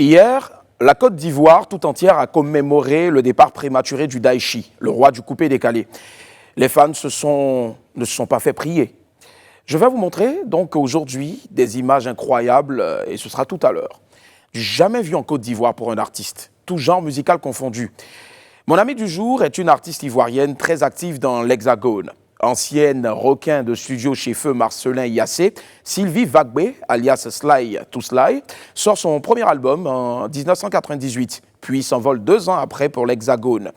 Hier, la Côte d'Ivoire tout entière a commémoré le départ prématuré du Daichi, le roi du coupé-décalé. Les fans ne se sont pas fait prier. Je vais vous montrer donc aujourd'hui des images incroyables et ce sera tout à l'heure. Jamais vu en Côte d'Ivoire pour un artiste, tout genre musical confondu. Mon amie du jour est une artiste ivoirienne très active dans l'Hexagone. Ancienne requin de studio chez Feu Marcelin Yassé, Sylvie Vagbé, alias Sly to Sly, sort son premier album en 1998, puis s'envole 2 ans après pour l'Hexagone.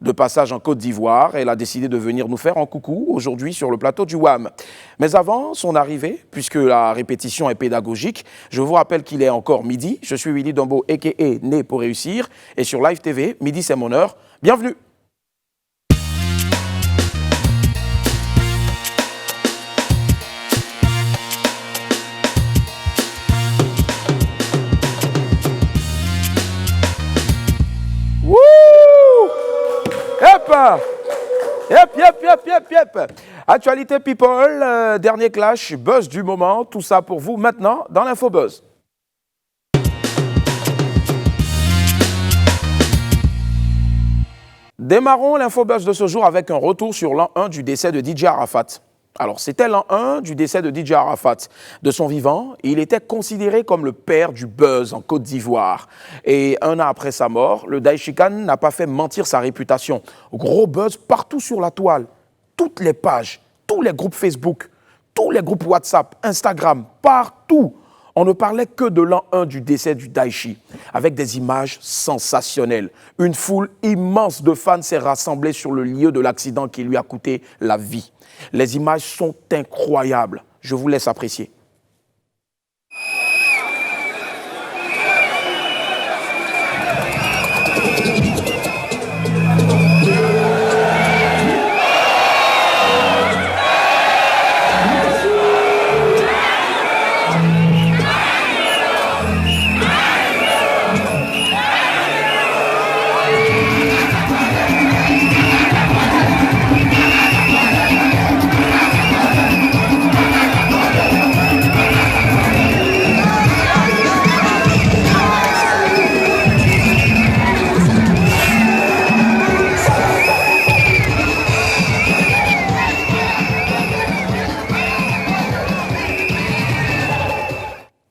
De passage en Côte d'Ivoire, elle a décidé de venir nous faire un coucou aujourd'hui sur le plateau du WAM. Mais avant son arrivée, puisque la répétition est pédagogique, je vous rappelle qu'il est encore midi. Je suis Willy Dombo, a.k.a. Né pour réussir. Et sur Live TV, midi c'est mon heure. Bienvenue. Yep. Actualité people, dernier clash, buzz du moment, tout ça pour vous maintenant dans l'Infobuzz. Démarrons l'Infobuzz de ce jour avec un retour sur l'an 1 du décès de DJ Arafat. Alors, c'était l'an 1 du décès de DJ Arafat. De son vivant, il était considéré comme le père du buzz en Côte d'Ivoire. Et 1 an après sa mort, le Daïchikan n'a pas fait mentir sa réputation. Gros buzz partout sur la toile. Toutes les pages, tous les groupes Facebook, tous les groupes WhatsApp, Instagram, partout. On ne parlait que de l'an 1 du décès du Daichi, avec des images sensationnelles. Une foule immense de fans s'est rassemblée sur le lieu de l'accident qui lui a coûté la vie. Les images sont incroyables. Je vous laisse apprécier.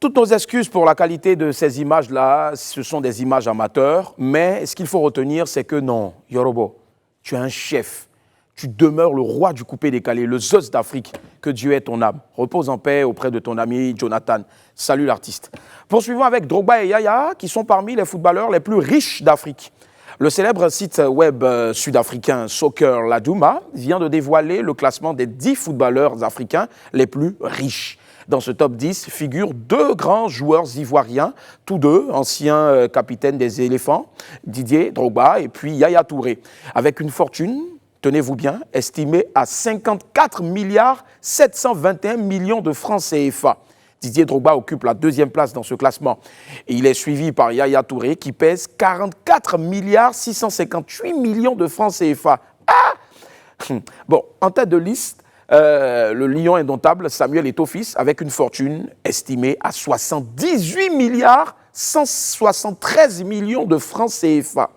Toutes nos excuses pour la qualité de ces images-là, ce sont des images amateurs, mais ce qu'il faut retenir, c'est que non, Yorobo, tu es un chef, tu demeures le roi du coupé-décalé, le Zeus d'Afrique, que Dieu ait ton âme. Repose en paix auprès de ton ami Jonathan. Salut l'artiste. Poursuivons avec Drogba et Yaya, qui sont parmi les footballeurs les plus riches d'Afrique. Le célèbre site web sud-africain Soccer Laduma vient de dévoiler le classement des 10 footballeurs africains les plus riches. Dans ce top 10 figurent 2 grands joueurs ivoiriens, tous deux anciens capitaines des éléphants, Didier Drogba et puis Yaya Touré, avec une fortune, tenez-vous bien, estimée à 54 milliards 721 millions de francs CFA. Didier Drogba occupe la 2e place dans ce classement. Et il est suivi par Yaya Touré qui pèse 44 milliards 658 millions de francs CFA. Ah! Bon, en tête de liste, le lion indomptable Samuel Eto'o-Fils avec une fortune estimée à 78 milliards 173 millions de francs CFA.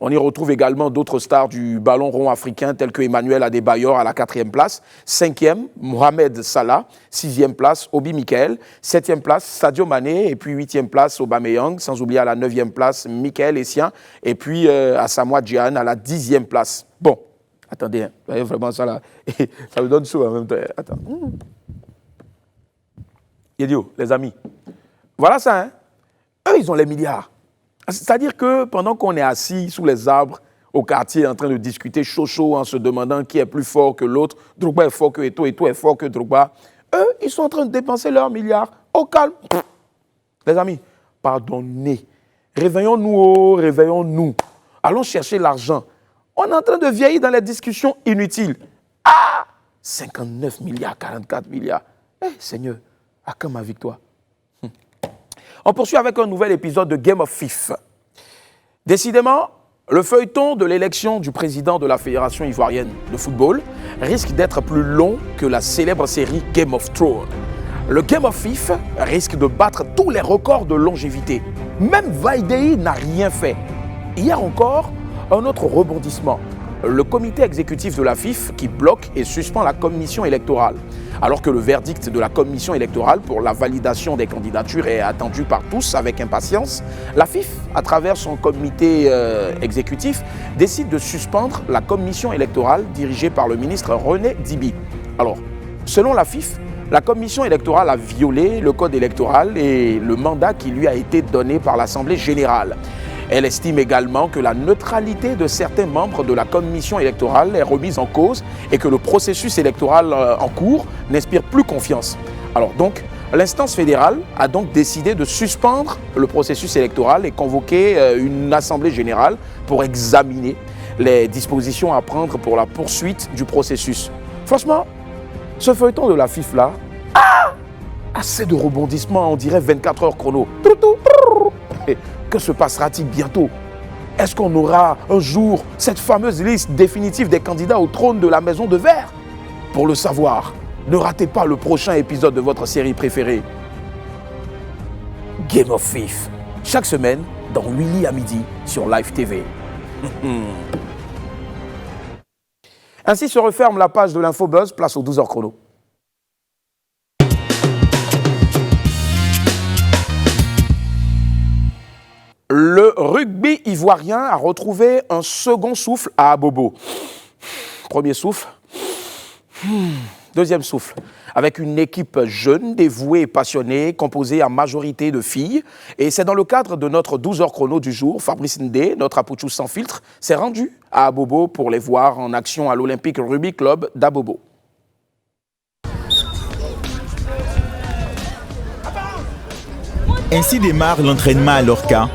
On y retrouve également d'autres stars du ballon rond africain tels que Emmanuel Adebayor à la 4e place, 5e Mohamed Salah, 6e place Obi Mikel, 7e place Sadio Mané et puis 8e place Aubameyang, sans oublier à la 9e place Michael Essien et puis Asamoah Gyan à la 10e place. Bon. Attendez, hein. Vous voyez vraiment ça là, ça me donne chaud en même temps. Attends. Idiot, les amis. Voilà ça, hein. Eux, ils ont les milliards. C'est-à-dire que pendant qu'on est assis sous les arbres au quartier en train de discuter chaud en se demandant qui est plus fort que l'autre, Drogba est fort que Eto'o, Eto'o est fort que Drogba, eux, ils sont en train de dépenser leurs milliards au calme. Les amis, pardonnez. Réveillons-nous. Allons chercher l'argent. On est en train de vieillir dans les discussions inutiles. Ah! 59 milliards, 44 milliards. Seigneur, à quand ma victoire? On poursuit avec un nouvel épisode de Game of Fif. Décidément, le feuilleton de l'élection du président de la Fédération ivoirienne de football risque d'être plus long que la célèbre série Game of Thrones. Le Game of Fif risque de battre tous les records de longévité. Même Vaidei n'a rien fait. Hier encore, un autre rebondissement. Le comité exécutif de la FIF qui bloque et suspend la commission électorale. Alors que le verdict de la commission électorale pour la validation des candidatures est attendu par tous avec impatience, la FIF, à travers son comité exécutif, décide de suspendre la commission électorale dirigée par le ministre René Dibi. Alors, selon la FIF, la commission électorale a violé le code électoral et le mandat qui lui a été donné par l'Assemblée générale. Elle estime également que la neutralité de certains membres de la commission électorale est remise en cause et que le processus électoral en cours n'inspire plus confiance. Alors donc, l'instance fédérale a donc décidé de suspendre le processus électoral et convoquer une assemblée générale pour examiner les dispositions à prendre pour la poursuite du processus. Franchement, ce feuilleton de la FIF là, assez de rebondissements, on dirait 24 heures chrono. Que se passera-t-il bientôt? Est-ce qu'on aura un jour cette fameuse liste définitive des candidats au trône de la Maison de Verre? Pour le savoir, ne ratez pas le prochain épisode de votre série préférée, Game of Fif, chaque semaine dans Willy à midi sur Live TV. Ainsi se referme la page de l'Infobuzz, place aux 12 heures chrono. Le rugby ivoirien a retrouvé un second souffle à Abobo. Premier souffle. Deuxième souffle. Avec une équipe jeune, dévouée et passionnée, composée en majorité de filles. Et c'est dans le cadre de notre 12 heures chrono du jour, Fabrice Ndé, notre Apouchou sans filtre, s'est rendu à Abobo pour les voir en action à l'Olympique Rugby Club d'Abobo. Ainsi démarre l'entraînement à Lorca,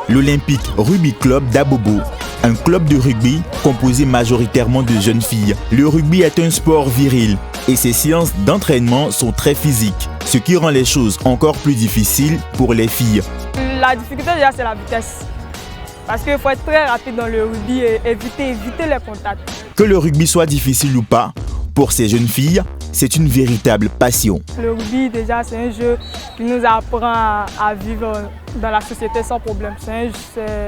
l'Olympique Rugby Club d'Abobo, un club de rugby composé majoritairement de jeunes filles. Le rugby est un sport viril et ses séances d'entraînement sont très physiques, ce qui rend les choses encore plus difficiles pour les filles. La difficulté déjà c'est la vitesse, parce qu'il faut être très rapide dans le rugby et éviter les contacts. Que le rugby soit difficile ou pas, pour ces jeunes filles, c'est une véritable passion. Le rugby déjà c'est un jeu qui nous apprend à vivre dans la société sans problème. C'est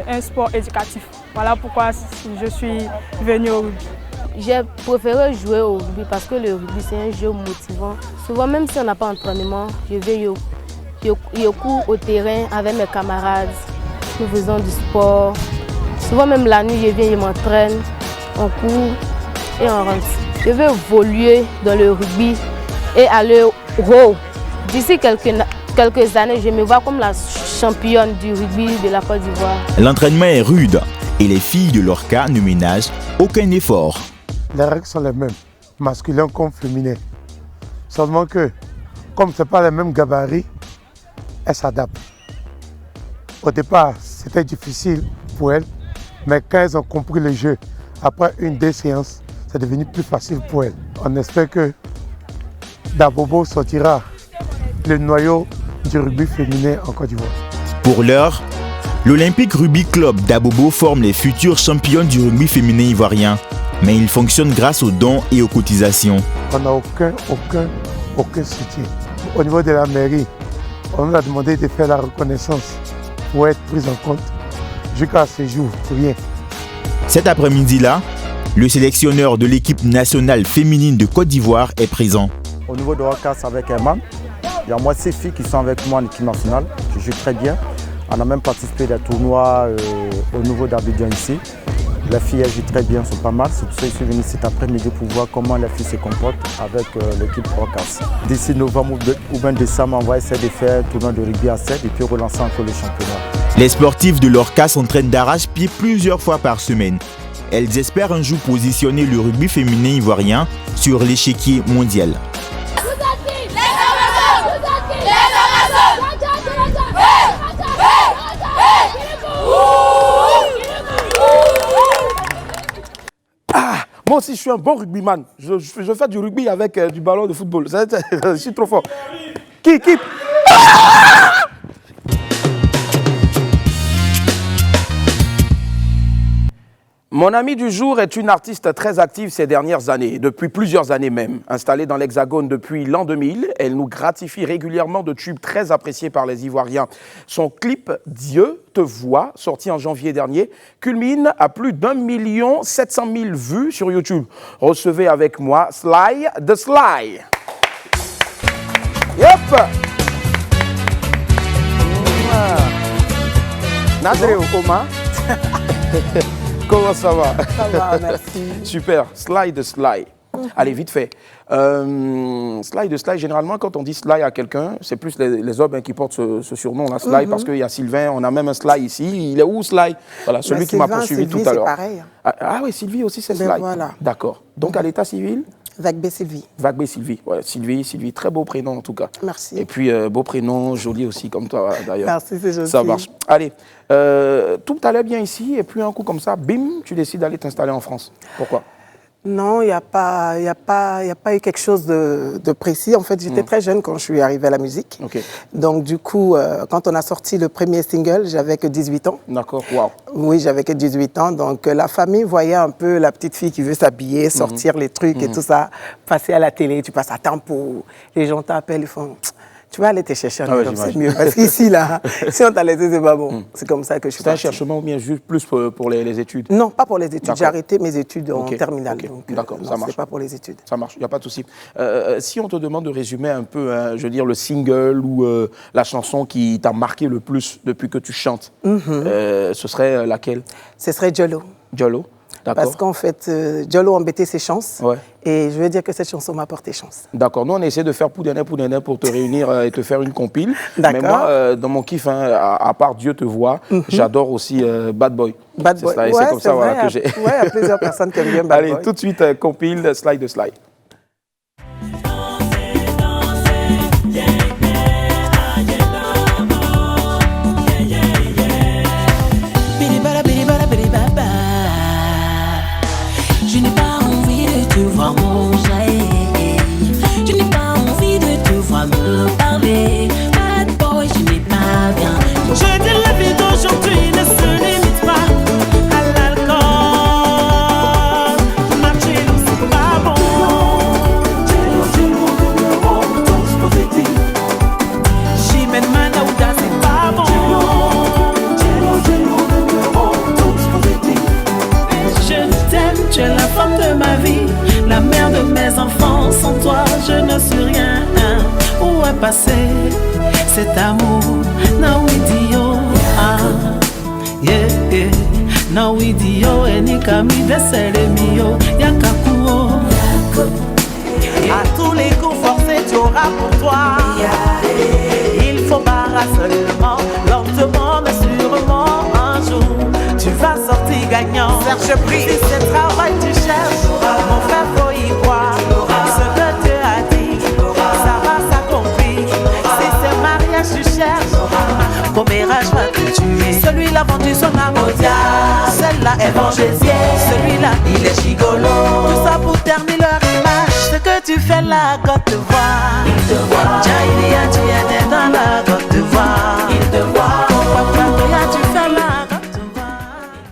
un sport éducatif. Voilà pourquoi je suis venue au rugby. J'ai préféré jouer au rugby parce que le rugby c'est un jeu motivant. Souvent même si on n'a pas d'entraînement, je vais cours au terrain avec mes camarades. Nous faisons du sport. Souvent même la nuit je viens, je m'entraîne, on court et on rentre. Je veux évoluer dans le rugby et aller haut. D'ici quelques années, je me vois comme la championne du rugby de la Côte d'Ivoire. L'entraînement est rude et les filles de Lorca ne ménagent aucun effort. Les règles sont les mêmes, masculin comme féminin. Seulement que, comme ce n'est pas les mêmes gabarits, elles s'adaptent. Au départ, c'était difficile pour elles, mais quand elles ont compris le jeu, après une des séances, c'est devenu plus facile pour elles. On espère que d'Abobo sortira le noyau du rugby féminin en Côte d'Ivoire. Pour l'heure, l'Olympique Rugby Club d'Abobo forme les futures championnes du rugby féminin ivoirien. Mais il fonctionne grâce aux dons et aux cotisations. On n'a aucun soutien. Au niveau de la mairie, on nous a demandé de faire la reconnaissance pour être prise en compte. Jusqu'à ce jour, rien. Cet après-midi-là, le sélectionneur de l'équipe nationale féminine de Côte d'Ivoire est présent. Au niveau de Orcas avec Herman, il y a moi 6 filles qui sont avec moi en équipe nationale, qui jouent très bien. On a même participé à des tournois au niveau d'Abidjan ici. Les filles elles jouent très bien, sont pas mal. C'est pour ça que je suis venu cet après-midi pour voir comment les filles se comportent avec l'équipe Orcas. D'ici novembre ou bien décembre, on va essayer de faire un tournoi de rugby à 7 et puis relancer encore le championnat. Les sportifs de l'Orcas s'entraînent d'arrache-pied plusieurs fois par semaine. Elles espèrent un jour positionner le rugby féminin ivoirien sur l'échiquier mondial. Moi aussi, je suis un bon rugbyman. Je fais du rugby avec du ballon de football. Je suis trop fort. Qui Mon amie du jour est une artiste très active ces dernières années, depuis plusieurs années même. Installée dans l'Hexagone depuis l'an 2000, elle nous gratifie régulièrement de tubes très appréciés par les Ivoiriens. Son clip « Dieu te voit », sorti en janvier dernier, culmine à plus d'1 700 000 vues sur YouTube. Recevez avec moi Sly the Sly. Yep. Nadreo, Oma. Comment ça va? Ça va, merci. Super, Sly the Sly. Allez, vite fait. Sly the Sly, généralement, quand on dit Sly à quelqu'un, c'est plus les hommes qui portent ce surnom-là, Sly, parce qu'il y a Sylvain, on a même un Sly ici. Il est où, Sly? Voilà, celui qui m'a poursuivi tout à l'heure. Pareil. Ah oui, Sylvie aussi, c'est Sly. Voilà. D'accord. Donc, à l'état civil? Vagbé Sylvie. Vagbé Sylvie. Ouais, Sylvie, très beau prénom en tout cas. Merci. Et puis, beau prénom, joli aussi, comme toi d'ailleurs. Merci, c'est gentil. Ça marche. Allez, tout allait bien ici, et puis un coup comme ça, bim, tu décides d'aller t'installer en France. Pourquoi? Non, il n'y a pas eu quelque chose de précis. En fait, j'étais très jeune quand je suis arrivée à la musique. Ok. Donc, du coup, quand on a sorti le premier single, j'avais que 18 ans. D'accord, waouh. Oui, j'avais que 18 ans. Donc, la famille voyait un peu la petite fille qui veut s'habiller, sortir les trucs et tout ça, passer à la télé, tu passes à Tempo. Les gens t'appellent, ils font... Tu vas aller te chercher un homme, c'est mieux. Parce qu'ici, là, si on t'a laissé, c'est pas bon. C'est comme ça que je suis partie. C'est un cherchement ou bien juste plus pour les études? Non, pas pour les études. J'ai arrêté mes études en terminale. Okay. D'accord, ça marche. C'est pas pour les études. Ça marche, il n'y a pas de souci. Si on te demande de résumer un peu, je veux dire, le single ou la chanson qui t'a marqué le plus depuis que tu chantes, ce serait laquelle? Ce serait Jolo. Jolo. Parce qu'en fait, Jolo embêtait ses chances. Ouais. Et je veux dire que cette chanson m'a porté chance. D'accord. Nous, on essaie de faire Poudéné pour te réunir et te faire une compile. D'accord. Mais moi, dans mon kiff, à part Dieu te voit, j'adore aussi Bad Boy. Bad Boy. C'est comme ça voilà, que j'ai. Oui, il y a plusieurs personnes qui aiment bien Bad Boy. Allez, tout de suite, compile Sly the Sly. Je n'ai pas envie de te voir manger. Je n'ai pas envie de te voir me parler. Bad boy, je n'ai pas bien. Je dis la vie d'aujourd'hui ne se limite pas à l'alcool. Ma chérie, c'est pas bon. J'y mène ma naouda, c'est pas bon. Je t'aime, tu es la femme de ma vie, la mère de mes enfants. Sans toi, je ne suis rien. Où est passé cet amour? Naouidio, ah, yeah, yeah. Naouidio, enikami desere mio, yakakuo. À tous les coups forcés, tu auras pour toi. Il faut barrer seulement, lentement mais sûrement un jour. Tu vas sortir gagnant. Serge Pris. Si c'est travail tu cherches, mon frère faut y croire. Ce que Dieu a dit, ça va s'accomplir. Si c'est mariage tu cherches, commérage va te tuer. Celui-là vendu son âme au diable, celle-là est vengésienne. Celui-là il est gigolo. Tout ça pour terminer leur image. Ce que tu fais là, God te voit. Il te voit. Tiens, il y a tu es né dans la God te voit. Il te voit. Mon papa, tu fais là.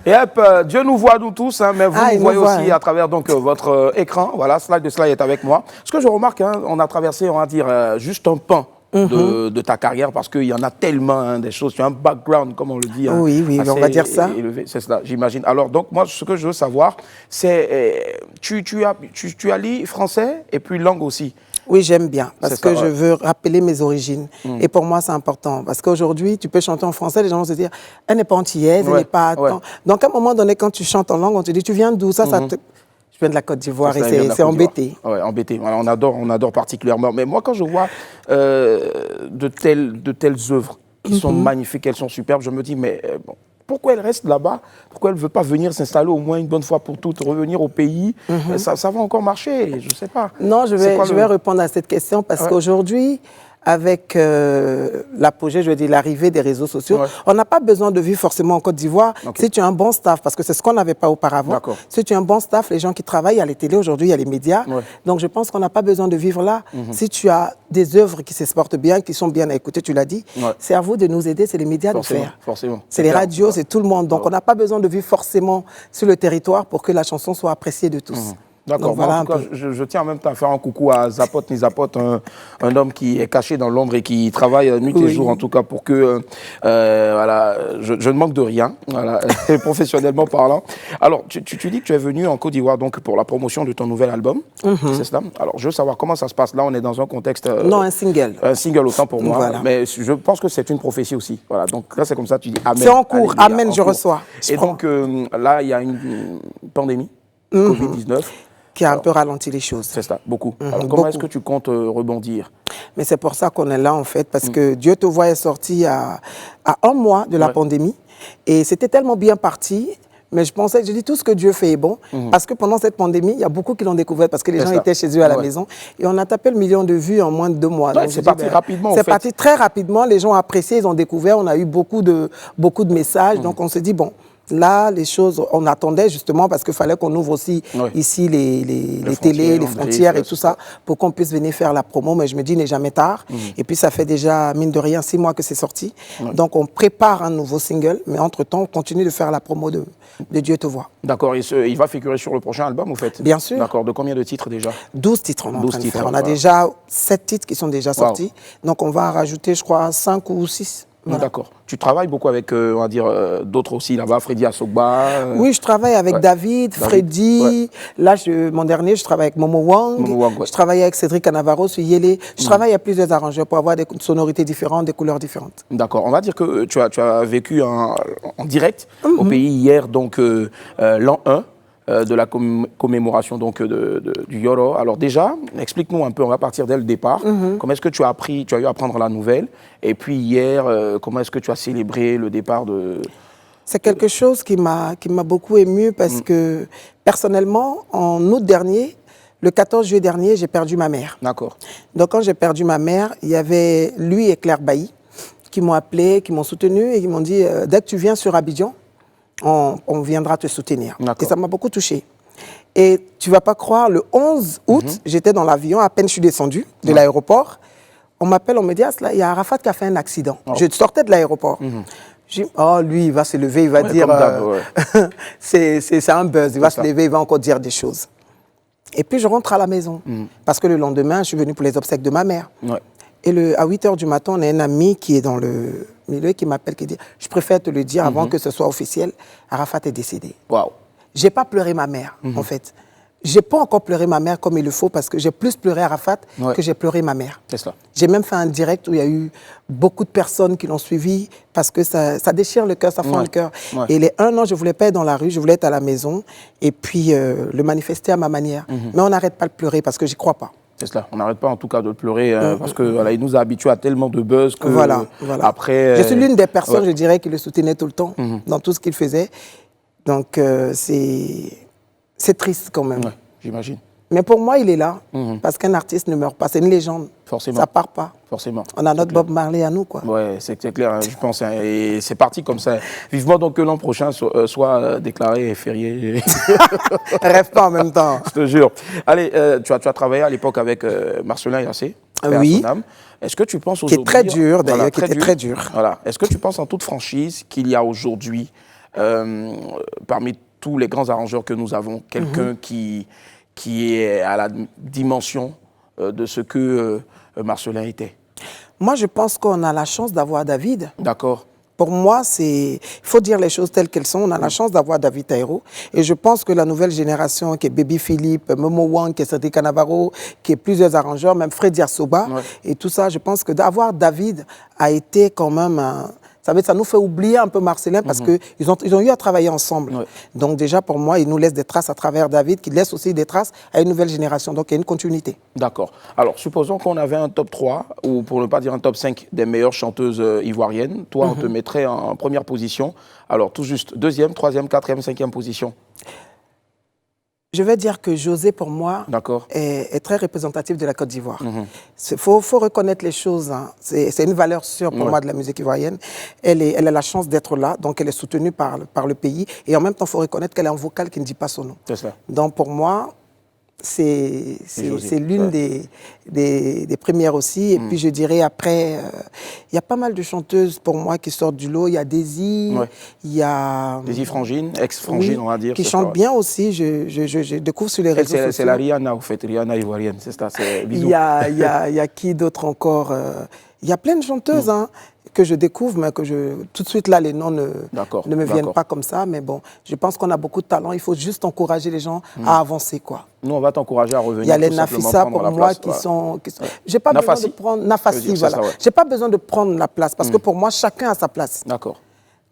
Et hop, Dieu nous voit nous tous, hein, mais vous nous voyez aussi à travers donc, votre écran. Voilà, Sly the Sly est avec moi. Ce que je remarque, hein, on a traversé, on va dire, juste un pan de ta carrière parce qu'il y en a tellement hein, des choses. Tu as un background, comme on le dit. Hein, oui, on va dire ça. C'est cela, j'imagine. Alors, donc, moi, ce que je veux savoir, c'est tu allies français et puis langue aussi. Oui, j'aime bien, parce que je veux rappeler mes origines. Et pour moi, c'est important. Parce qu'aujourd'hui, tu peux chanter en français, les gens vont se dire, elle n'est pas antillaise, elle n'est pas... Donc, à un moment donné, quand tu chantes en langue, on te dit, tu viens d'où? Ça te... Je viens de la Côte d'Ivoire et c'est embêté. Oui, embêté. Voilà, on adore particulièrement. Mais moi, quand je vois de telles œuvres qui sont magnifiques, elles sont superbes, je me dis, mais bon, pourquoi elle reste là-bas? Pourquoi elle ne veut pas venir s'installer au moins une bonne fois pour toutes, revenir au pays? Ça va encore marcher, je ne sais pas. Non, je vais répondre à cette question parce qu'aujourd'hui, avec l'apogée, je veux dire, l'arrivée des réseaux sociaux, on n'a pas besoin de vivre forcément en Côte d'Ivoire. Si tu as un bon staff, parce que c'est ce qu'on n'avait pas auparavant. Si tu as un bon staff, les gens qui travaillent à la télé aujourd'hui, il y a les médias. Donc je pense qu'on n'a pas besoin de vivre là. Si tu as des œuvres qui s'exportent bien, qui sont bien à écouter, tu l'as dit, c'est à vous de nous aider, c'est les médias de faire. C'est les radios, c'est tout le monde. Donc on n'a pas besoin de vivre forcément sur le territoire pour que la chanson soit appréciée de tous. D'accord. Voilà, en tout cas, je tiens en même temps à faire un coucou à Zapote Nizapote, un homme qui est caché dans l'ombre et qui travaille nuit et jour, en tout cas, pour que voilà, je ne manque de rien, voilà, professionnellement parlant. Alors, tu dis que tu es venu en Côte d'Ivoire donc pour la promotion de ton nouvel album, c'est cela. Alors, je veux savoir comment ça se passe. Là, on est dans un contexte... non, un single. Un single autant pour moi, mais je pense que c'est une prophétie aussi. Voilà, donc là, c'est comme ça, tu dis Amen. C'est en cours, allez, Amen, je reçois. Et donc, là, il y a une pandémie, Covid-19. Qui a un peu ralenti les choses. C'est ça, beaucoup. Alors, comment est-ce que tu comptes rebondir? Mais c'est pour ça qu'on est là, en fait, parce que Dieu te voit est sorti à un mois de la pandémie. Et c'était tellement bien parti. Mais je dis tout ce que Dieu fait est bon. Parce que pendant cette pandémie, il y a beaucoup qui l'ont découvert parce que les gens étaient chez eux à la maison. Et on a tapé le million de vues en moins de 2 mois. C'est parti rapidement. C'est parti très rapidement. Les gens ont apprécié, ils ont découvert. On a eu beaucoup de messages. Donc on s'est dit, bon. Là, les choses, on attendait justement parce qu'il fallait qu'on ouvre aussi ici les télés, les frontières et tout ça pour qu'on puisse venir faire la promo. Mais je me dis, il n'est jamais tard. Et puis, ça fait déjà, mine de rien, 6 mois que c'est sorti. Donc, on prépare un nouveau single. Mais entre-temps, on continue de faire la promo de Dieu te voit. D'accord. Il va figurer sur le prochain album, vous faites? Bien sûr. D'accord. De combien de titres déjà? 12 titres. On a déjà 7 titres qui sont déjà sortis. Donc, on va en rajouter, je crois, 5 ou 6. Voilà. D'accord. Tu travailles beaucoup avec, on va dire, d'autres aussi là-bas, Freddy Asogba. Oui, je travaille avec David, Freddy. Là, mon dernier, je travaille avec Momo Wang. Je travaille avec Cédric Canavaro sur Yélé. Je travaille avec plusieurs arrangeurs pour avoir des sonorités différentes, des couleurs différentes. D'accord. On va dire que tu as vécu en direct au pays hier, donc l'an 1. De la commémoration donc, du Yoro. Alors déjà, explique-nous un peu, on va partir dès le départ. Comment est-ce que tu as eu à apprendre la nouvelle? Et puis hier, comment est-ce que tu as célébré le départ de... C'est quelque chose qui m'a beaucoup ému parce que personnellement, en août dernier, le 14 juillet dernier, j'ai perdu ma mère. D'accord. Donc quand j'ai perdu ma mère, il y avait lui et Claire Bailly qui m'ont appelé, qui m'ont soutenu et qui m'ont dit dès que tu viens sur Abidjan, on viendra te soutenir. Et ça m'a beaucoup touchée. Et tu ne vas pas croire, le 11 août, j'étais dans l'avion, à peine je suis descendu de l'aéroport. On m'appelle, on me dit, il y a Arafat qui a fait un accident. Je sortais de l'aéroport. Je dis, oh, lui, il va se lever, il va dire, c'est un buzz, il va se lever, il va encore dire des choses. Et puis je rentre à la maison. Parce que le lendemain, je suis venu pour les obsèques de ma mère. Et à 8 h du matin, on a un ami qui est dans le milieu qui m'appelle, qui dit, je préfère te le dire avant que ce soit officiel, Arafat est décédé. Waouh. J'ai pas pleuré ma mère, en fait. J'ai pas encore pleuré ma mère comme il le faut parce que j'ai plus pleuré Arafat que j'ai pleuré ma mère. C'est cela. J'ai même fait un direct où il y a eu beaucoup de personnes qui l'ont suivi parce que ça déchire le cœur, ça fend le cœur. Et les 1 an, je voulais pas être dans la rue, je voulais être à la maison et puis le manifester à ma manière. Mais on n'arrête pas de pleurer parce que j'y crois pas. C'est cela. On n'arrête pas en tout cas de pleurer parce que voilà, il nous a habitués à tellement de buzz que après. Je suis l'une des personnes, je dirais, qui le soutenait tout le temps dans tout ce qu'il faisait. Donc c'est triste quand même. J'imagine. Mais pour moi, il est là parce qu'un artiste ne meurt pas. C'est une légende. Forcément. Ça part pas. Forcément. On a notre Bob Marley à nous, quoi. Ouais, c'est clair, je pense. Et c'est parti comme ça. Vivement donc que l'an prochain soit déclaré férié. Rêve pas en même temps. Je te jure. Allez, tu as travaillé à l'époque avec Marcelin Yassé. Oui. Est-ce que tu penses aujourd'hui... Qui est très dur, d'ailleurs, qui était très dur. Voilà. Est-ce que tu penses en toute franchise qu'il y a aujourd'hui, parmi tous les grands arrangeurs que nous avons, quelqu'un qui est à la dimension de ce que Marcelin était? Moi, je pense qu'on a la chance d'avoir David. D'accord. Pour moi, il faut dire les choses telles qu'elles sont. On a la chance d'avoir David Taïro. Et je pense que la nouvelle génération, qui est Baby Philippe, Momo Wang, qui est Cédric Canavaro, qui est plusieurs arrangeurs, même Freddy Asogba, et tout ça, je pense que d'avoir David a été quand même... Ça nous fait oublier un peu Marcelin parce qu'ils ont eu à travailler ensemble. Donc déjà, pour moi, il nous laisse des traces à travers David, qui laisse aussi des traces à une nouvelle génération. Donc il y a une continuité. D'accord. Alors, supposons qu'on avait un top 3, ou pour ne pas dire un top 5 des meilleures chanteuses ivoiriennes. Toi, on te mettrait en première position. Alors, tout juste, 2e, 3e, 4e, 5e position. Je vais dire que José, pour moi, est très représentatif de la Côte d'Ivoire. Il faut reconnaître les choses. Hein. C'est une valeur sûre pour moi de la musique ivoirienne. Elle a la chance d'être là, donc elle est soutenue par le pays. Et en même temps, il faut reconnaître qu'elle a un vocal qui ne dit pas son nom. C'est ça. Donc pour moi, c'est l'une des premières aussi. Et puis je dirais après, il y a pas mal de chanteuses pour moi qui sortent du lot. Il y a Daisy, il y a... Daisy Frangine, ex-Frangine on va dire. Qui chante bien aussi, je découvre sur les réseaux sociaux. C'est la Rihanna, en fait, Rihanna ivoirienne, c'est ça, c'est Bisou. Il y a qui d'autre encore il y a plein de chanteuses que je découvre, mais que tout de suite là, les noms ne me viennent pas comme ça. Mais bon, je pense qu'on a beaucoup de talent. Il faut juste encourager les gens à avancer, quoi. Nous, on va t'encourager à revenir. Il y a les Nafissa pour moi qui sont... J'ai pas besoin de prendre... Nafassi, voilà. J'ai pas besoin de prendre la place parce que pour moi, chacun a sa place. D'accord.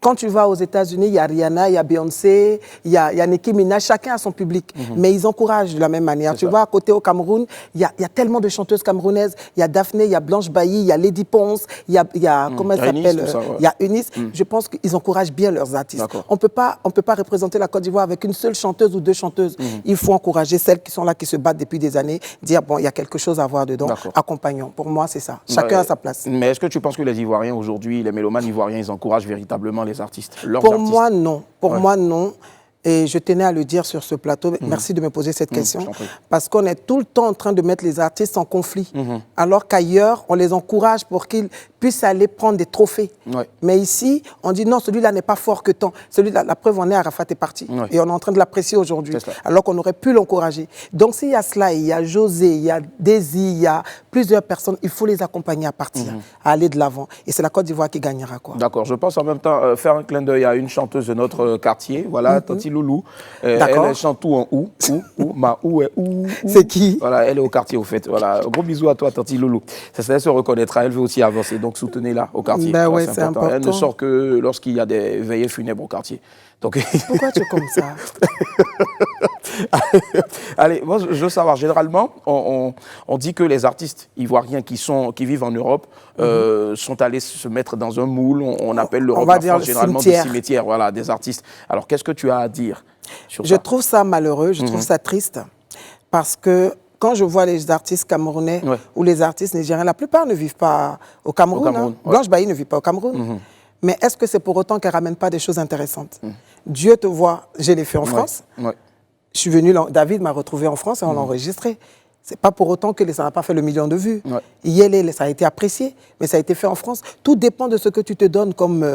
Quand tu vas aux États-Unis, il y a Rihanna, il y a Beyoncé, il y a Nicki Minaj, chacun a son public. Mais ils encouragent de la même manière. Tu vois, à côté au Cameroun, il y a tellement de chanteuses camerounaises. Il y a Daphné, il y a Blanche Bailly, il y a Lady Ponce, il y a comment elle s'appelle, il y a Eunice. Je pense qu'ils encouragent bien leurs artistes. On peut pas représenter la Côte d'Ivoire avec une seule chanteuse ou deux chanteuses. Il faut encourager celles qui sont là, qui se battent depuis des années, dire bon, il y a quelque chose à voir dedans. Accompagnons. Pour moi, c'est ça. Chacun a sa place. Mais est-ce que tu penses que les Ivoiriens aujourd'hui, les mélomanes ivoiriens, ils encouragent véritablement les artistes, Pour moi, non. Pour moi, non. Et je tenais à le dire sur ce plateau. Merci de me poser cette question. Parce qu'on est tout le temps en train de mettre les artistes en conflit. Alors qu'ailleurs, on les encourage pour qu'ils puissent aller prendre des trophées. Mais ici, on dit non, celui-là n'est pas fort que tant. Celui-là, la preuve en est, Arafat est parti. Et on est en train de l'apprécier aujourd'hui. Alors qu'on aurait pu l'encourager. Donc s'il y a cela, il y a José, il y a Daisy, il y a plusieurs personnes, il faut les accompagner à partir, à aller de l'avant. Et c'est la Côte d'Ivoire qui gagnera, quoi. D'accord. Je pense en même temps faire un clin d'œil à une chanteuse de notre quartier. Voilà, Tanti Loulou. Elle chante tout en ou, ma ou est ou. C'est qui? Voilà, elle est au quartier au fait. Voilà, gros bisous à toi, Tanti Loulou. Elle se reconnaîtra, elle veut aussi avancer, donc soutenez-la au quartier. Ben ouais, c'est important. Elle ne sort que lorsqu'il y a des veillées funèbres au quartier. Donc... Pourquoi tu es comme ça? Allez, moi je veux savoir, généralement, on dit que les artistes ivoiriens qui vivent en Europe sont allés se mettre dans un moule, on appelle l'Europe généralement des cimetières, voilà, des artistes. Alors qu'est-ce que tu as à dire sur ça? Je trouve ça malheureux, je trouve ça triste, parce que quand je vois les artistes camerounais ou les artistes nigériens, la plupart ne vivent pas au Cameroun. Blanche Bailly ne vit pas au Cameroun. Mais est-ce que c'est pour autant qu'elle ne ramène pas des choses intéressantes? Dieu te voit, je l'ai fait en France. Je suis venu, David m'a retrouvé en France et on l'a enregistré. Ce n'est pas pour autant que ça n'a pas fait le million de vues. Ça a été apprécié, mais ça a été fait en France. Tout dépend de ce que tu te donnes comme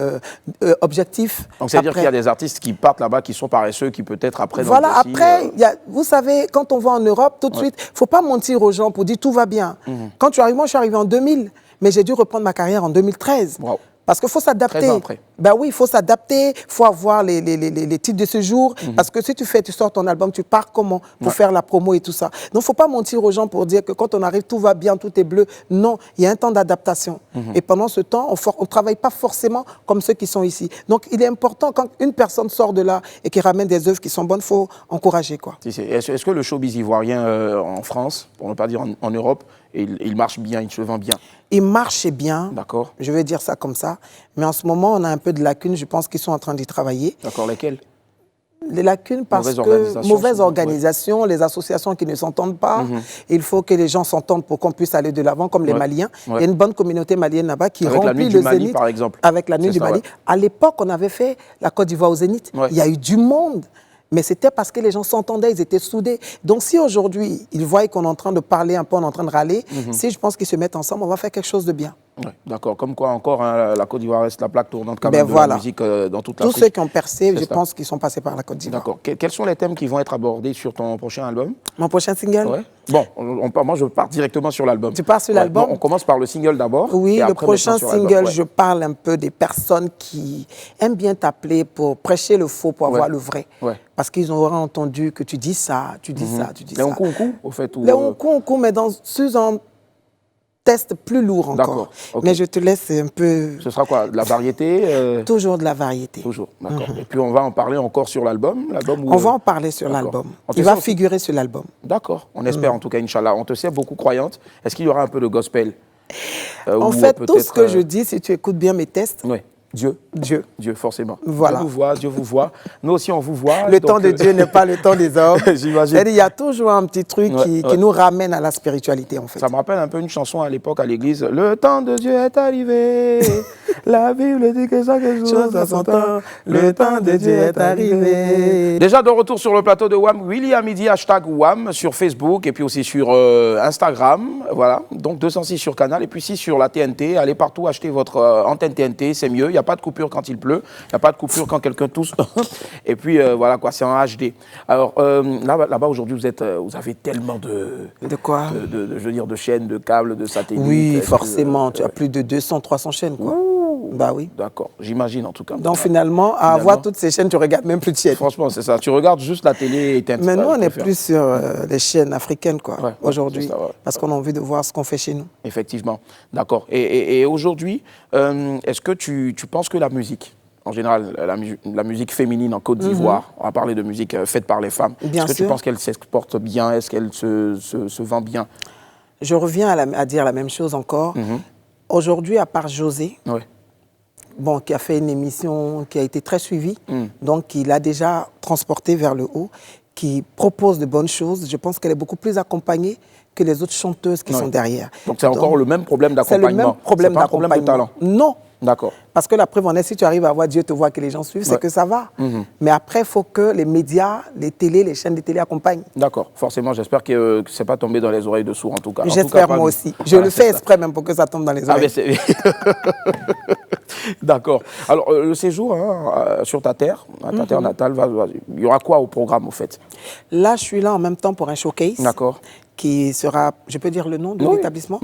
objectif. Donc, c'est-à-dire qu'il y a des artistes qui partent là-bas, qui sont paresseux, qui peut-être après... Voilà, après, vous savez, quand on va en Europe, tout de suite, il ne faut pas mentir aux gens pour dire tout va bien. Quand tu arrives, moi je suis arrivé en 2000, mais j'ai dû reprendre ma carrière en 2013. Parce qu'il faut s'adapter. Ben oui, il faut s'adapter, il faut avoir les titres de séjour. Parce que si tu sors ton album, tu pars comment pour faire la promo et tout ça. Donc, il ne faut pas mentir aux gens pour dire que quand on arrive, tout va bien, tout est bleu. Non, il y a un temps d'adaptation. Et pendant ce temps, on ne travaille pas forcément comme ceux qui sont ici. Donc, il est important, quand une personne sort de là et qui ramène des œuvres qui sont bonnes, il faut encourager, quoi. Est-ce que le showbiz ivoirien en France, pour ne pas dire en Europe, il marche bien, il se vend bien? Il marche bien. D'accord. Je vais dire ça comme ça. Mais en ce moment, on a un peu de lacunes. Je pense qu'ils sont en train d'y travailler. D'accord. Lesquelles? Les lacunes parce que mauvaise organisation, les associations qui ne s'entendent pas. Il faut que les gens s'entendent pour qu'on puisse aller de l'avant, comme les Maliens. Il y a une bonne communauté malienne là-bas qui remplit le Zénith. Par exemple. Avec la Nuit du Mali. À l'époque, on avait fait la Côte d'Ivoire au Zénith. Il y a eu du monde. Mais c'était parce que les gens s'entendaient, ils étaient soudés. Donc si aujourd'hui, ils voient qu'on est en train de parler un peu, on est en train de râler, si je pense qu'ils se mettent ensemble, on va faire quelque chose de bien. D'accord. Comme quoi encore, la Côte d'Ivoire reste la plaque tournante quand même de la musique dans toute l'Afrique. Tous ceux qui ont percé, je pense qu'ils sont passés par la Côte d'Ivoire. D'accord. Quels sont les thèmes qui vont être abordés sur ton prochain album? Mon prochain single? Bon, moi je pars directement sur l'album. Tu pars sur l'album? On commence par le single d'abord. Oui, le prochain single, je parle un peu des personnes qui aiment bien t'appeler pour prêcher le faux, pour avoir le vrai. Parce qu'ils auraient entendu que tu dis ça, tu dis ça, tu dis ça. Les Nkunku, au fait? Les Nkunku, mais sous un test plus lourd encore. Mais je te laisse un peu... Ce sera quoi? De la variété? Toujours de la variété. Toujours, d'accord. Et puis on va en parler encore sur l'album? On va en parler sur l'album. Il va figurer sur l'album. D'accord. On espère en tout cas, Inch'Allah. On te sait beaucoup croyante. Est-ce qu'il y aura un peu de gospel? En fait, tout ce que je dis, si tu écoutes bien mes tests, Dieu. Dieu. Dieu, forcément. Voilà. Dieu vous voit. Nous aussi, on vous voit. Le temps de Dieu n'est pas le temps des hommes. J'imagine. C'est-à-dire, il y a toujours un petit truc qui nous ramène à la spiritualité, en fait. Ça me rappelle un peu une chanson à l'époque à l'église. Le temps de Dieu est arrivé. La Bible dit que chaque chose a son temps. Le temps de Dieu est arrivé. Déjà de retour sur le plateau de WAM, Willy à midi, #WAM sur Facebook et puis aussi sur Instagram. Voilà. Donc 206 sur Canal et puis 6 sur la TNT. Allez partout acheter votre antenne TNT, c'est mieux. Il n'y a pas de coupure quand il pleut. Il n'y a pas de coupure quand quelqu'un tousse. Et puis voilà quoi, c'est en HD. Alors là-bas aujourd'hui, vous avez tellement de quoi je veux dire, de chaînes, de câbles, de satellites. Oui, forcément. Tu as plus de 200, 300 chaînes, quoi. Bah oui. D'accord, j'imagine en tout cas. Donc finalement, à avoir toutes ces chaînes, tu regardes même plus de chaînes. Franchement, c'est ça. Tu regardes juste la télé et Mais nous, on est plus sur les chaînes africaines, quoi, aujourd'hui. Parce qu'on a envie de voir ce qu'on fait chez nous. Effectivement, d'accord. Et aujourd'hui, est-ce que tu penses que la musique, en général, la musique féminine en Côte d'Ivoire, on va parler de musique faite par les femmes, est-ce que tu penses qu'elle s'exporte bien? Est-ce qu'elle se vend bien? Je reviens à dire la même chose encore. Aujourd'hui, à part José, bon, qui a fait une émission qui a été très suivie, donc il a déjà transporté vers le haut, qui propose de bonnes choses. Je pense qu'elle est beaucoup plus accompagnée que les autres chanteuses qui sont derrière. Donc c'est encore le même problème d'accompagnement. C'est le même problème d'accompagnement. C'est pas un problème de talent. Non. D'accord. Parce que la preuve en est, si tu arrives à voir Dieu te voit, que les gens suivent, c'est que ça va. Mais après, il faut que les médias, les télés, les chaînes de télé accompagnent. D'accord. Forcément, j'espère que ce n'est pas tombé dans les oreilles de sourds, en tout cas. J'espère moi aussi. Je le fais exprès même pour que ça tombe dans les oreilles. D'accord. Alors, le séjour sur ta terre, ta terre natale, il y aura quoi au programme, au fait? Là, je suis là en même temps pour un showcase. D'accord. Qui sera, je peux dire le nom de l'établissement,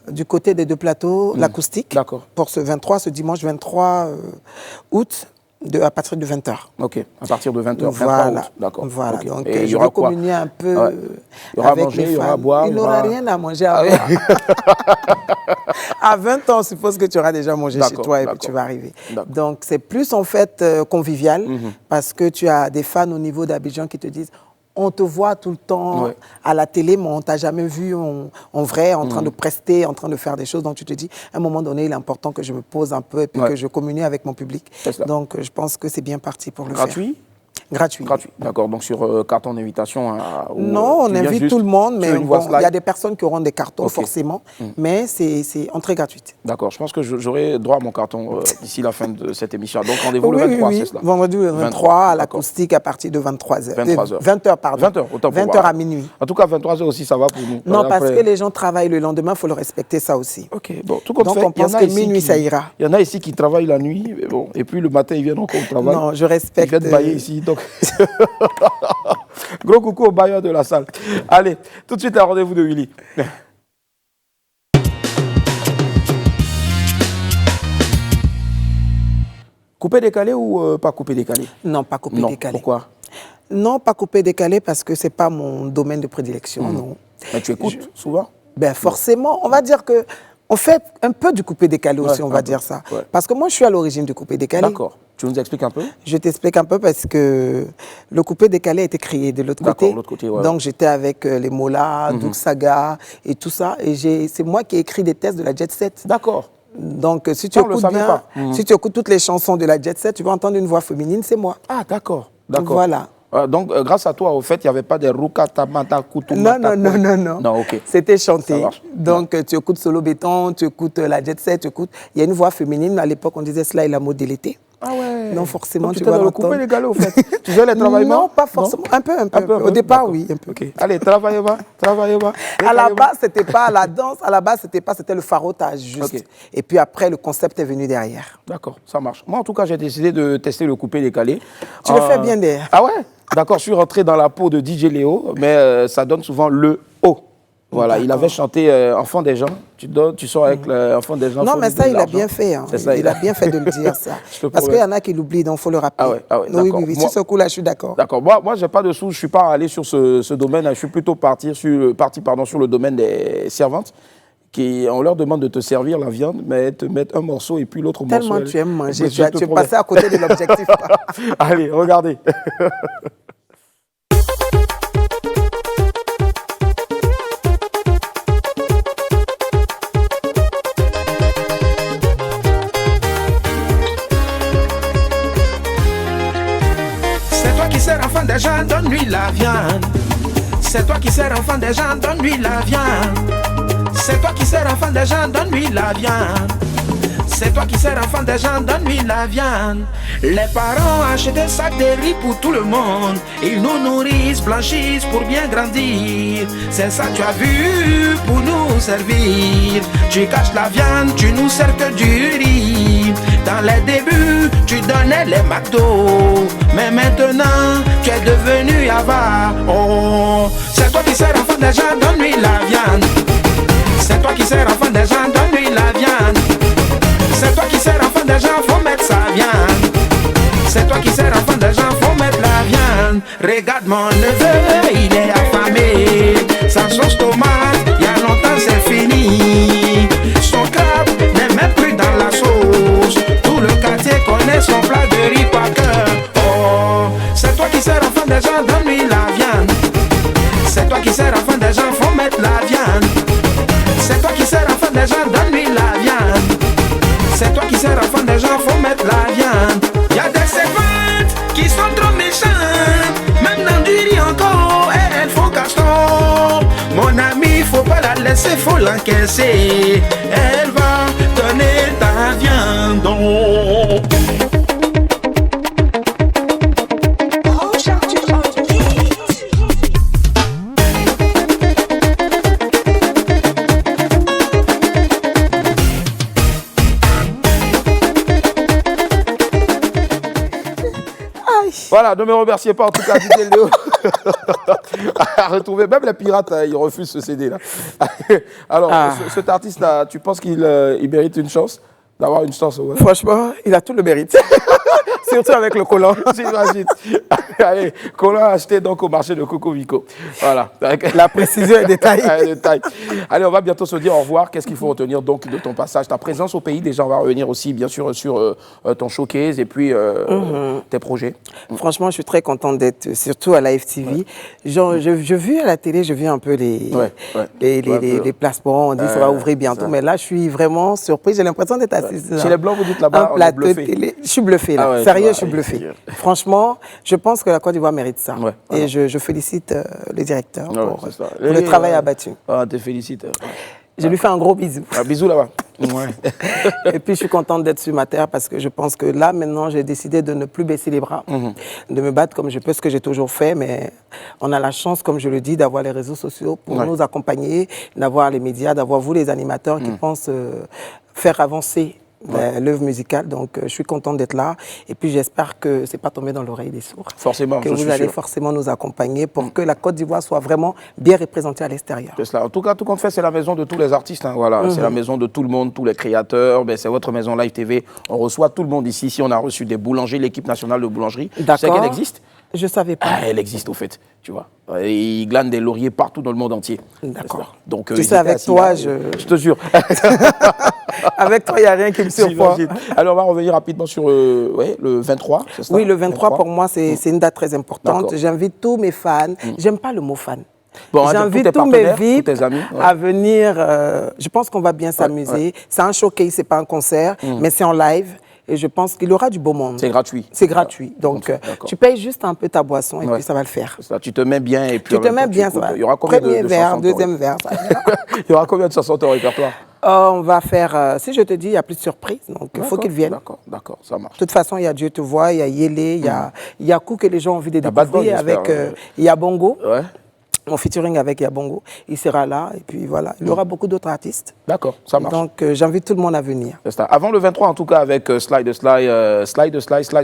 du côté des deux plateaux, l'acoustique, pour ce dimanche 23 août, à partir de 20h. Ok, à partir de 20h, voilà. D'accord. Voilà, okay. donc et je vais communier un peu il y aura avec à manger, les il y aura fans. à boire. Il n'aura rien à manger à boire. À 20 ans, on suppose que tu auras déjà mangé chez toi et puis tu vas arriver. Donc c'est plus en fait convivial, parce que tu as des fans au niveau d'Abidjan qui te disent on te voit tout le temps à la télé, mais on ne t'a jamais vu en vrai, en train de prester, en train de faire des choses. Donc tu te dis, à un moment donné, il est important que je me pose un peu et puis que je communie avec mon public. Donc je pense que c'est bien parti pour le faire. Gratuit. D'accord. Donc sur carton d'invitation. Non, on invite tout le monde, mais bon, il y a des personnes qui auront des cartons forcément, mais c'est entrée gratuite. D'accord. Je pense que j'aurai droit à mon carton d'ici la fin de cette émission. Donc rendez-vous le 23, c'est cela. Vendredi le 23 à l'acoustique à partir de 23h. 20h, pardon. 20h à minuit. En tout cas, 23h aussi, ça va pour nous. Non, parce que les gens travaillent le lendemain, il faut le respecter ça aussi. Ok. Bon, tout compte donc fait, on pense que minuit, ça ira. Il y en a ici qui travaillent la nuit, mais bon, et puis le matin, ils viennent encore au travail. Non, je respecte. Ils viennent bailler ici, donc... Gros coucou au bailleur de la salle. Allez, tout de suite un rendez-vous de Willy. Coupé décalé ou pas coupé décalé? Non, pas coupé décalé. Pourquoi? Non, pas coupé décalé parce que ce n'est pas mon domaine de prédilection. Non. Mais tu écoutes souvent? Ben forcément, on va dire que on fait un peu du coupé décalé aussi, on va dire ça. Parce que moi, je suis à l'origine du coupé décalé. D'accord. Tu nous expliques un peu? Je t'explique un peu parce que le coupé décalé a été créé de l'autre côté. Donc j'étais avec les Mola, Doug Saga et tout ça. Et c'est moi qui ai écrit des textes de la Jet Set. D'accord. Donc si tu écoutes bien, si tu écoutes toutes les chansons de la Jet Set, tu vas entendre une voix féminine, c'est moi. Ah d'accord. D'accord. Voilà. Donc, grâce à toi, au fait, il n'y avait pas des Ruka, Mata, Kutu, Non. Non, ok. C'était chanté. Donc, tu écoutes Solo Béton, tu écoutes la Jet Set, tu écoutes... Il y a une voix féminine. À l'époque, on disait cela et la modélité. Ah ouais. Non, forcément, donc, tu vas l'entendre. couper les galets, au fait. Tu faisais les travaillements? Non, pas forcément. Un peu. Au départ, oui, un peu. Okay. Allez, travaillez bas. À la base, c'était pas la danse. À la base, c'était le farotage, juste. Okay. Et puis après, le concept est venu derrière. D'accord, ça marche. Moi, en tout cas, j'ai décidé de tester le coupé décalé. Tu le fais bien derrière. Ah ouais? D'accord, je suis rentré dans la peau de DJ Léo, mais ça donne souvent le O. Voilà, il avait chanté Enfant des gens. Tu sors avec l'Enfant des gens. Non, mais ça, il a bien fait. Hein. Ça, il a bien fait de le dire, ça. Parce qu'il y en a qui l'oublient, donc il faut le rappeler. Ah ouais, d'accord. Oui. Sur ce coup-là, je suis d'accord. D'accord. Moi, je n'ai pas de sous. Je ne suis pas allé sur ce domaine. Je suis plutôt parti sur le domaine des servantes. On leur demande de te servir la viande, mais te mettre un morceau et puis l'autre morceau. Tellement tu aimes manger. Tu es passé à côté de l'objectif. Allez, regardez. C'est toi qui sers enfant des gens, donne-lui la viande. C'est toi qui sers enfant des gens, donne-lui la viande. C'est toi qui sers enfant des gens, donne-lui la viande. C'est toi qui sers enfant des gens, donne-lui la viande. Les parents achètent des sacs de riz pour tout le monde. Ils nous nourrissent, blanchissent pour bien grandir. C'est ça tu as vu pour nous servir. Tu caches la viande, tu nous sers que du riz. Dans les débuts, tu donnais les McDo. Mais maintenant, tu es devenu avare. Oh, c'est toi qui sers enfant des gens, donne-lui la viande. C'est toi qui sers enfant des gens, donne-lui la viande. C'est toi qui sers enfant des gens, faut mettre sa viande. C'est toi qui sers enfant des gens, faut mettre la viande. Regarde mon neveu, il est affamé. Sans sauce tomate, il y a longtemps c'est fini. Son crabe n'est même plus dans la sauce. Tout le quartier connaît son plat de riz par cœur. Oh, c'est toi qui sers enfant des gens, donne-lui la viande. C'est toi qui sers enfant des gens, faut mettre la viande. C'est toi qui sers enfant des gens, donne-lui la viande. C'est toi qui sers enfant des gens, faut mettre la viande. Y'a des servantes qui sont trop méchantes. Même dans du riz encore, elles font castor. Mon ami, faut pas la laisser, faut l'encaisser. Elle va donner ta viande. Voilà, ne me remerciez pas en tout cas, DJ Léo. À retrouver, même les pirates, ils refusent ce CD-là. Alors, cet artiste-là, tu penses qu'il mérite une chance, d'avoir une chance? Ouais. Franchement, il a tout le mérite. Surtout avec le collant. J'imagine. Allez, collant acheté donc au marché de Coco Vico. Voilà. La précision est détail. Allez, on va bientôt se dire au revoir. Qu'est-ce qu'il faut retenir donc de ton passage, ta présence au pays? Déjà, on va revenir aussi, bien sûr, sur ton showcase et puis tes projets. Franchement, je suis très contente d'être, surtout à la FTV. Ouais. Genre, je vis à la télé, je vis un peu les placements. On dit ça va ouvrir bientôt. Mais là, je suis vraiment surprise. J'ai l'impression d'être assise. Chez les Blancs, vous dites là-bas, on est bluffé. Télé. Je suis bluffé là. Sérieux, je suis bluffé. Franchement, je pense que la Côte d'Ivoire mérite ça. Ouais, et je félicite le directeur pour le travail abattu. Ah, te félicite. Je lui fais un gros bisou. Un bisou là-bas. Ouais. Et puis, je suis contente d'être sur ma terre parce que je pense que là, maintenant, j'ai décidé de ne plus baisser les bras, de me battre comme je peux, ce que j'ai toujours fait. Mais on a la chance, comme je le dis, d'avoir les réseaux sociaux pour nous accompagner, d'avoir les médias, d'avoir vous, les animateurs, qui pensent faire avancer l'œuvre musicale. Donc, je suis contente d'être là. Et puis, j'espère que c'est pas tombé dans l'oreille des sourds. Forcément, que vous allez forcément nous accompagner pour que la Côte d'Ivoire soit vraiment bien représentée à l'extérieur. C'est cela. En tout cas, tout compte fait, c'est la maison de tous les artistes. Hein, voilà. C'est la maison de tout le monde, tous les créateurs. Ben, c'est votre maison Live TV. On reçoit tout le monde ici. Ici, on a reçu des boulangers, l'équipe nationale de boulangerie. D'accord. Tu sais qu'elle existe? Je ne savais pas. Elle existe au fait, tu vois. Ils glanent des lauriers partout dans le monde entier. D'accord. Donc, tu sais, avec toi, là, je te jure. Avec toi, il n'y a rien qui me surprend. Alors, on va revenir rapidement sur le 23, c'est ça? Oui, le 23, pour moi, c'est une date très importante. J'invite tous mes fans. J'aime pas le mot fan. Bon, j'invite tous mes VIP à venir. Je pense qu'on va bien s'amuser. C'est un showcase, c'est pas un concert, mais c'est en live. Et je pense qu'il y aura du beau monde. C'est gratuit. C'est gratuit. Donc, tu payes juste un peu ta boisson et puis ça va le faire. Ça, tu te mets bien et puis... Tu te mets bien, ça va. Il y aura combien Premier verre, deuxième verre. Il y aura combien de chansons au répertoire? On va faire... si je te dis, il y a plus de surprises. Donc, il faut qu'ils viennent. D'accord, ça marche. De toute façon, il y a Dieu te voit, il y a Yélé, il y a Yakou que les gens ont envie de découvrir avec Yabongo. Ouais. Mon featuring avec Yabongo, il sera là et puis voilà, il y aura beaucoup d'autres artistes. D'accord, ça marche. Donc j'invite tout le monde à venir. Avant le 23 en tout cas avec Slide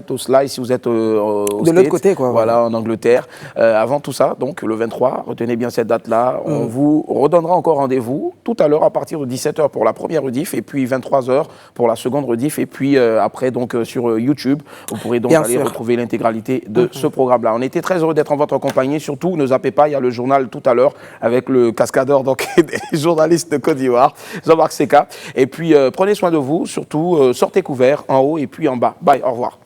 to Slide si vous êtes de l'autre côté quoi. Voilà, en Angleterre. Avant tout ça, donc le 23, retenez bien cette date-là. On vous redonnera encore rendez-vous tout à l'heure à partir de 17h pour la première rediff et puis 23h pour la seconde rediff et puis après donc sur YouTube, vous pourrez donc aller retrouver l'intégralité de ce programme-là. On était très heureux d'être en votre compagnie. Surtout, ne zappez pas, il y a le journal tout à l'heure avec le cascadeur donc, des journalistes de Côte d'Ivoire, Jean-Marc Seka. Et puis, prenez soin de vous, surtout, sortez couverts en haut et puis en bas. Bye, au revoir.